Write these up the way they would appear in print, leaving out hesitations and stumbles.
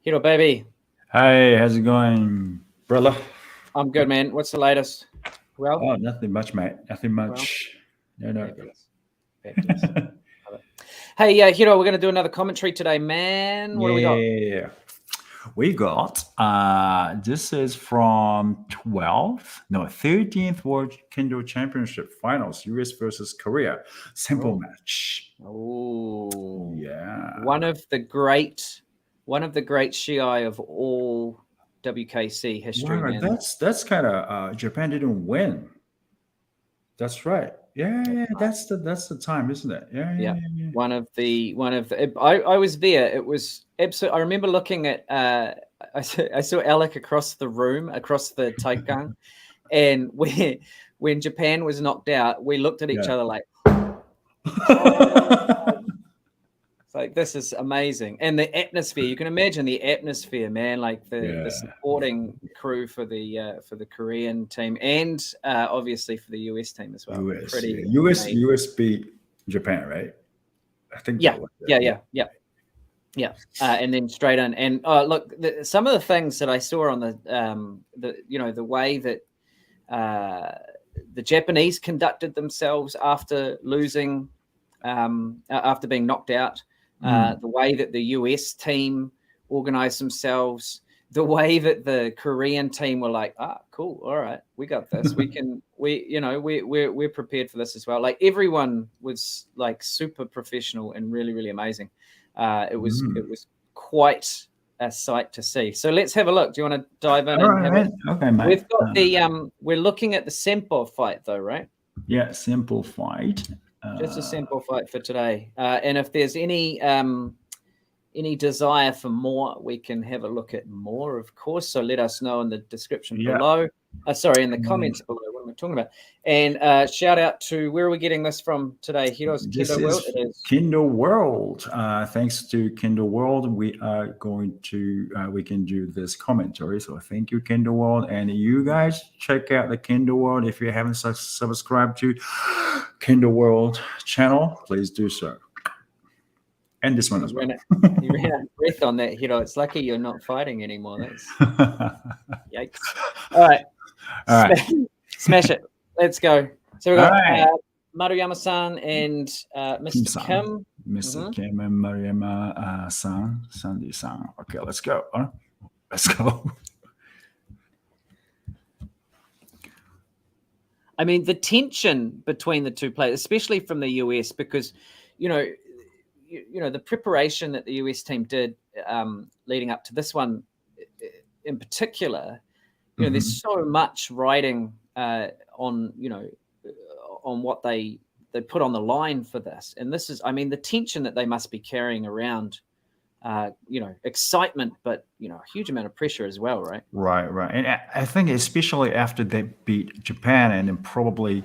Hiro, baby. Hey, how's it going, brother? I'm good, man. What's the latest? Well, Oh, nothing much, mate. Nothing much. No. fabulous. Fabulous. Love it. Hey, Hiro, we're going to do another commentary today, man. What do we got? Yeah. We got this is from 13th World Kendo Championship Finals, US versus Korea. Simple match. Oh, Yeah. one of the great Shiai of all WKC history, Wow, man. that's kind of Japan didn't win. That's right. Yeah, that's the time, isn't it? Yeah. One of the. I was there. It was absolute. I remember looking at. I saw Alec across the room, across the taikang, and when Japan was knocked out, we looked at each other like, it's like, this is amazing. And the atmosphere, you can imagine the atmosphere, man, like the supporting crew for the Korean team and obviously for the US team as well. US beat Japan, right? I think. Yeah. And then straight in. And look, some of the things that I saw on the way that the Japanese conducted themselves after losing, after being knocked out. The way that the US team organized themselves, the way that the Korean team were like, cool, all right, we got this. We're prepared for this as well. Like everyone was like super professional and really, really amazing. It was quite a sight to see. So let's have a look. Do you want to dive in? Okay, mate. We've got we're looking at the Sempo fight though, right? Yeah, simple fight. Just a simple fight for today. And if there's any desire for more, we can have a look at more, of course. So let us know in the description below. In the comments below. What am I talking about? And shout out to, where are we getting this from today? Heroes Kendo World. It is Kendo World. Thanks to Kendo World, we are going to we can do this commentary. So thank you, Kendo World, and you guys check out the Kendo World. If you haven't subscribed to Kendo World channel, please do so. And this one as well. You ran out of breath on that, Hiro. It's lucky you're not fighting anymore. That's yikes. All right. Smash it. Let's go. So we've got Maruyama-san and Mr. Kim. Mr. Kim and Maruyama-san, Sandy-san. Okay, let's go. Let's go. I mean, the tension between the two players, especially from the US, because, the preparation that the US team did leading up to this one in particular, there's so much riding on what they put on the line for this. And this is, I mean, the tension that they must be carrying around, excitement, but, a huge amount of pressure as well, right? Right. And I think especially after they beat Japan and then probably,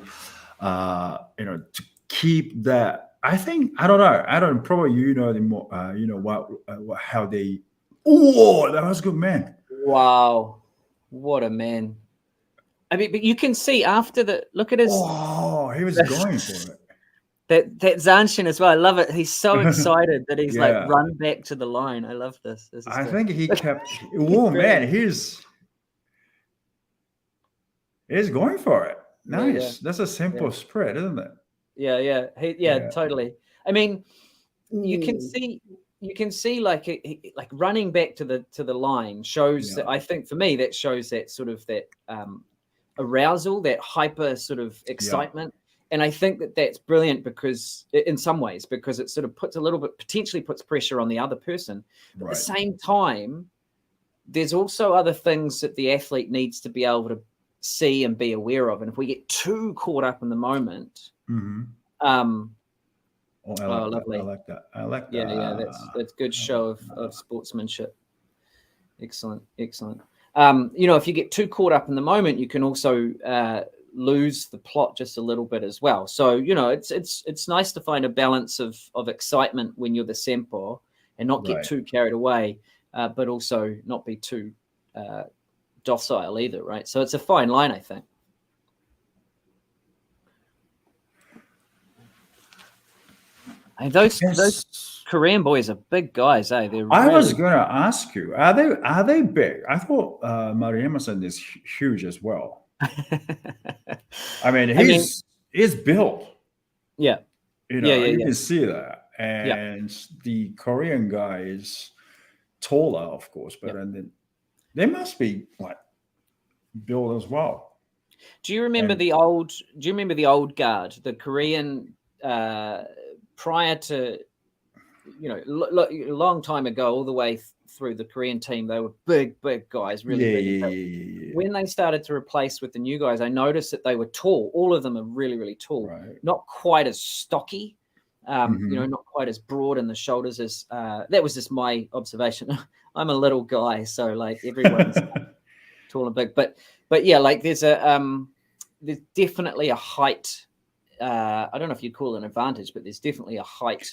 to keep that, I don't know, probably the more, how they, that was good, man. Wow. What a man. I mean, but you can see after look at his. Oh, he was going for it. That Zanshin as well. I love it. He's so excited that he's like run back to the line. I love this. I think he kept. Oh man, he's going for it. Nice. Yeah. That's a simple spread, isn't it? Yeah. Totally. I mean, you can see like running back to the line shows that, I think for me, that shows that sort of that arousal, that hyper sort of excitement. And I think that that's brilliant because in some ways, because it sort of potentially puts pressure on the other person. But at the same time, there's also other things that the athlete needs to be able to see and be aware of. And if we get too caught up in the moment, lovely. I like that. Yeah, that's good show of sportsmanship. Excellent. If you get too caught up in the moment, you can also lose the plot just a little bit as well. So, it's nice to find a balance of excitement when you're the Sempo and not get too carried away, but also not be too docile either, right? So it's a fine line, I think. And those Korean boys are big guys, eh? I was gonna ask you, are they big? I thought Maruyama-san is huge as well. I mean, he's built. Yeah. You can see that. And the Korean guy is taller, of course, but then they must be like built as well. Do you remember the old guard, the Korean prior to, a long time ago, all the way through the Korean team, they were big guys, really big. When they started to replace with the new guys, I noticed that they were tall. All of them are really, really tall. Right. Not quite as stocky, not quite as broad in the shoulders as that was just my observation. I'm a little guy, so like everyone's tall and big. But yeah, like there's definitely a height. I don't know if you'd call it an advantage, but there's definitely a height.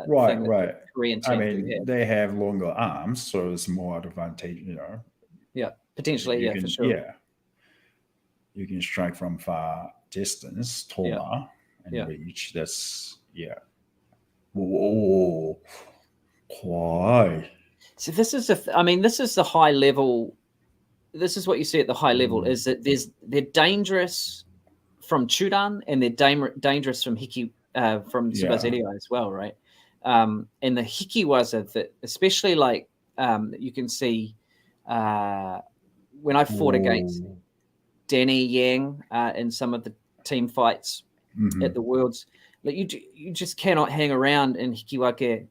Right. Korean team, I mean, they have longer arms, so it's more advantage, Yeah, potentially, for sure. Yeah, you can strike from far distance, taller, and reach. That's Whoa, why? So this is the high level. This is what you see at the high level: is that they're dangerous from Chudan and they're dangerous from Hiki from Subazerio as well, right? And the Hikiwaza that especially like you can see when I fought against Danny Yang in some of the team fights at the Worlds, like you just cannot hang around in Hikiwake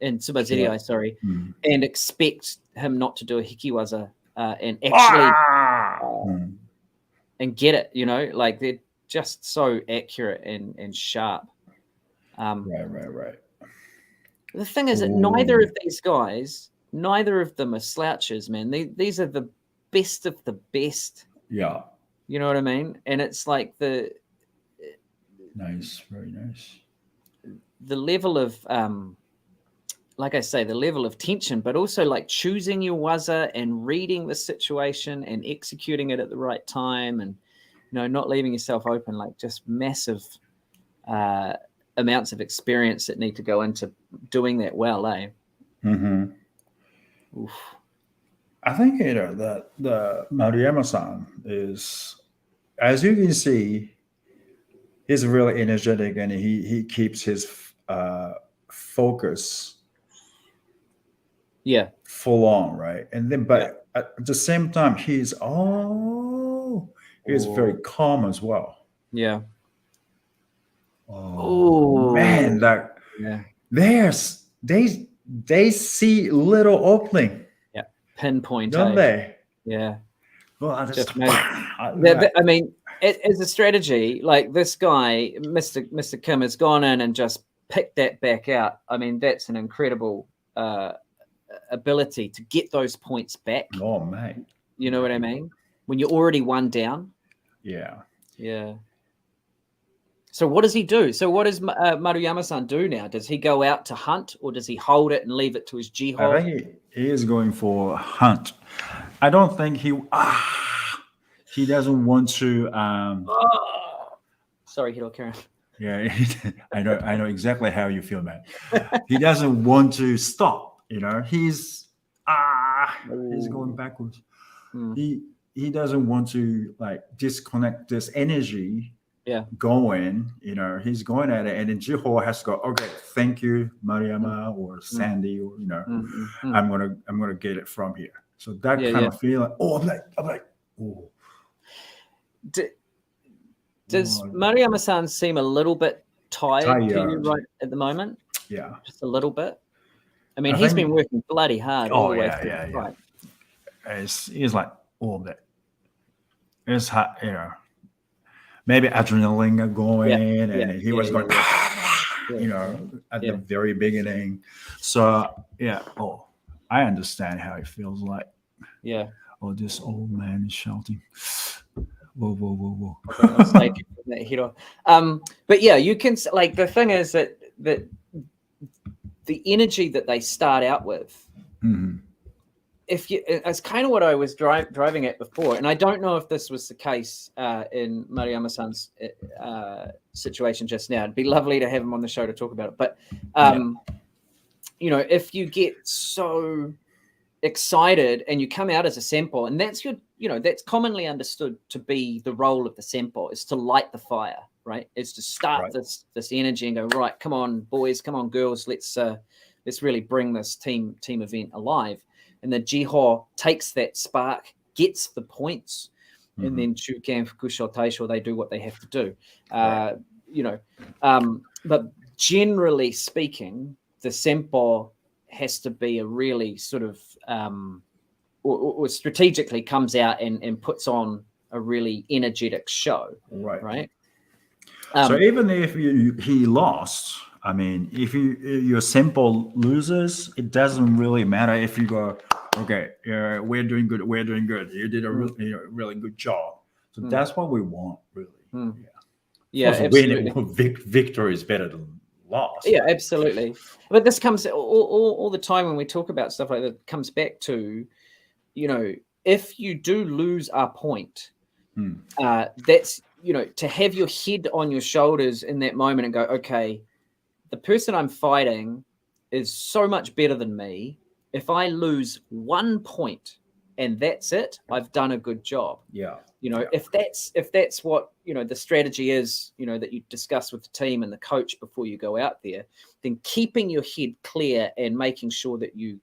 in Subazerio, and expect him not to do a Hikiwaza and actually and get it, like they're just so accurate and sharp. Right. The thing is that neither of these guys, neither of them are slouches, man. These are the best of the best. Yeah. You know what I mean? And it's like nice, very nice. The level of, like I say, the level of tension, but also like choosing your waza and reading the situation and executing it at the right time and, not leaving yourself open, like just massive amounts of experience that need to go into doing that well, eh? Oof. I think that the Maruyama-san is, as you can see, he's really energetic and he keeps his focus full on, right? And then but at the same time he's very calm as well. Yeah. Oh man, they see little opening. Yeah, pinpoint. Don't they? Yeah. Well, I mean, as a strategy, like this guy, Mr. Kim, has gone in and just picked that back out. I mean, that's an incredible ability to get those points back. Oh, mate. You know what I mean? When you're already one down. Yeah. Yeah. So what does he do? So what does Maruyama-san do now? Does he go out to hunt or does he hold it and leave it to his jihad? I think he is going for hunt. I don't think he doesn't want to. Sorry, Hiro Karen. Yeah, I know exactly how you feel, man. He doesn't want to stop. He's going backwards. He doesn't want to like disconnect this energy. Yeah, going. He's going at it, and then Jiho has to go. Okay, thank you, Maruyama or Sandy, or I'm gonna get it from here. So that kind of feeling. I'm like, oh. Does Maruyama-san seem a little bit tired to you right at the moment? Yeah, just a little bit. I mean, he's been working bloody hard all the way through. Right. He's like, that. It's hot, maybe adrenaline going, and he was going, at the very beginning. So I understand how it feels like. Yeah. Oh, this old man is shouting. Whoa. But yeah, you can like the thing is that the energy that they start out with it's kind of what I was driving at before, and I don't know if this was the case in Maruyama-san's situation just now. It'd be lovely to have him on the show to talk about it. But you know, if you get so excited and you come out as a Sempo, and that's that's commonly understood to be the role of the Sempo, is to light the fire, right? It's to start this energy and go, right, come on, boys, come on, girls, let's really bring this team event alive. And the Jiho takes that spark, gets the points, and then Chukan, Fukusho, Taisho, they do what they have to do. But generally speaking, the Sempo has to be a really sort of or strategically comes out and puts on a really energetic show, right? So even if he lost, I mean, if your Sempo loses, it doesn't really matter if you go, okay, we're doing good. You did a really good job. So that's what we want, really. Yeah, absolutely. Victory is better than loss. Yeah, absolutely. But this comes all the time when we talk about stuff like that. Comes back to, if you do lose a point, that's to have your head on your shoulders in that moment and go, okay, the person I'm fighting is so much better than me. If I lose 1 point and that's it, I've done a good job. If that's what the strategy is, that you discuss with the team and the coach before you go out there, then keeping your head clear and making sure that you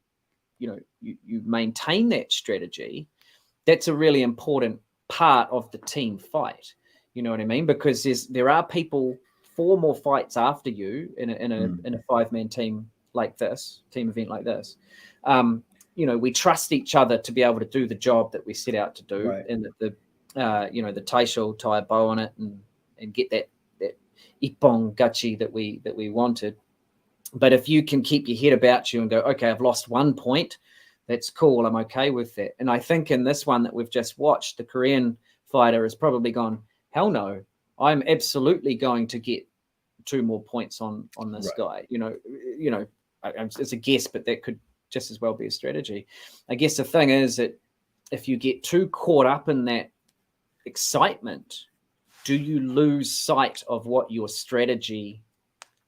maintain that strategy, that's a really important part of the team fight. You know what I mean? Because there are people 4 more fights after you in a 5-man team like this, team event like this. We trust each other to be able to do the job that we set out to do, and that the Taisho tie a bow on it and get that ippon gachi that we wanted. But if you can keep your head about you and go, okay, I've lost 1 point, that's cool, I'm okay with that. And I think in this one that we've just watched, the Korean fighter has probably gone, hell no, I'm absolutely going to get 2 more points on this guy. It's a guess, but that could just as well be a strategy. I guess the thing is that if you get too caught up in that excitement, do you lose sight of what your strategy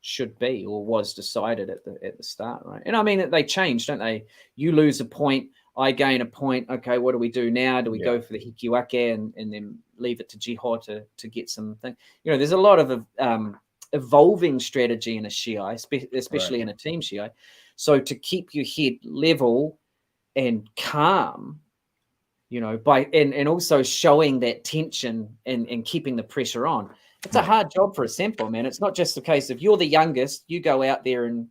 should be or was decided at the start, right? And I mean, they change, don't they? You lose a point, I gain a point. Okay, what do we do now? Do we go for the hikiwake and then leave it to Jiho to get something? There's a lot of evolving strategy in a Shiai, especially in a team Shiai. So to keep your head level and calm, and also showing that tension and keeping the pressure on. It's a hard job for a Sempo, man. It's not just the case of you're the youngest, you go out there and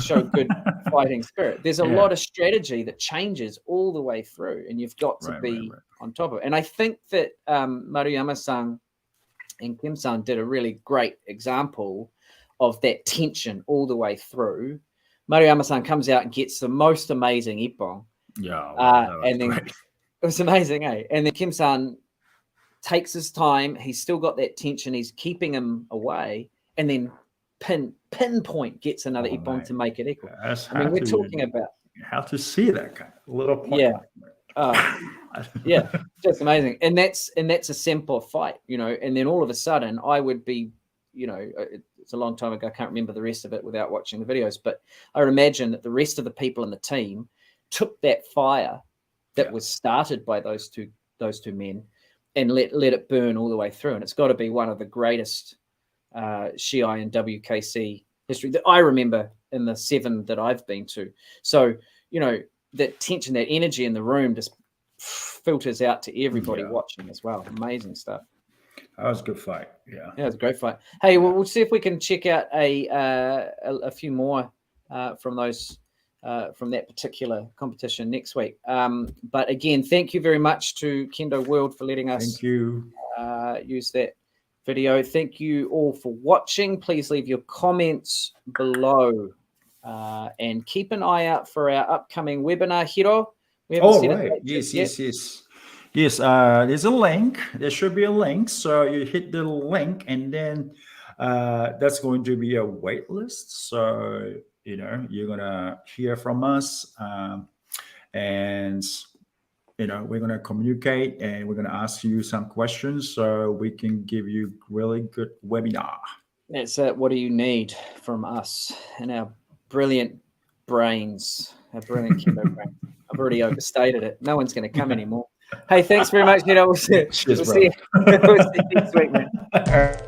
show good fighting spirit. There's a lot of strategy that changes all the way through, and you've got to be on top of it. And I think that Maruyama-san and Kim-san did a really great example of that tension all the way through. Maruyama-san comes out and gets the most amazing ippon. And then great. It was amazing, eh? And then Kim-san takes his time. He's still got that tension. He's keeping him away, and then pinpoint gets another ippon to make it equal. We're talking about how to see that kind of little point. Just amazing. And that's a Sempo fight, and then all of a sudden I would be, it's a long time ago, I can't remember the rest of it without watching the videos, but I would imagine that the rest of the people in the team took that fire that was started by those two men and let it burn all the way through. And it's got to be one of the greatest Shiai and WKC history that I remember in the 7 that I've been to. So, that tension, that energy in the room just filters out to everybody watching as well. Amazing stuff. That was a good fight. Yeah, it was a great fight. Hey, we'll see if we can check out a few more from those from that particular competition next week. But again, thank you very much to Kendo World for letting us use that video. Thank you all for watching. Please leave your comments below and keep an eye out for our upcoming webinar, Hiro. Yes, there's a link. There should be a link. So you hit the link, and then that's going to be a wait list. So, you're going to hear from us. and we're going to communicate and we're going to ask you some questions so we can give you really good webinar. That's it. What do you need from us and our brilliant brains, our brilliant Kendo brains? I've already overstated it. No one's going to come anymore. Hey, thanks very much. We'll see you next week, man.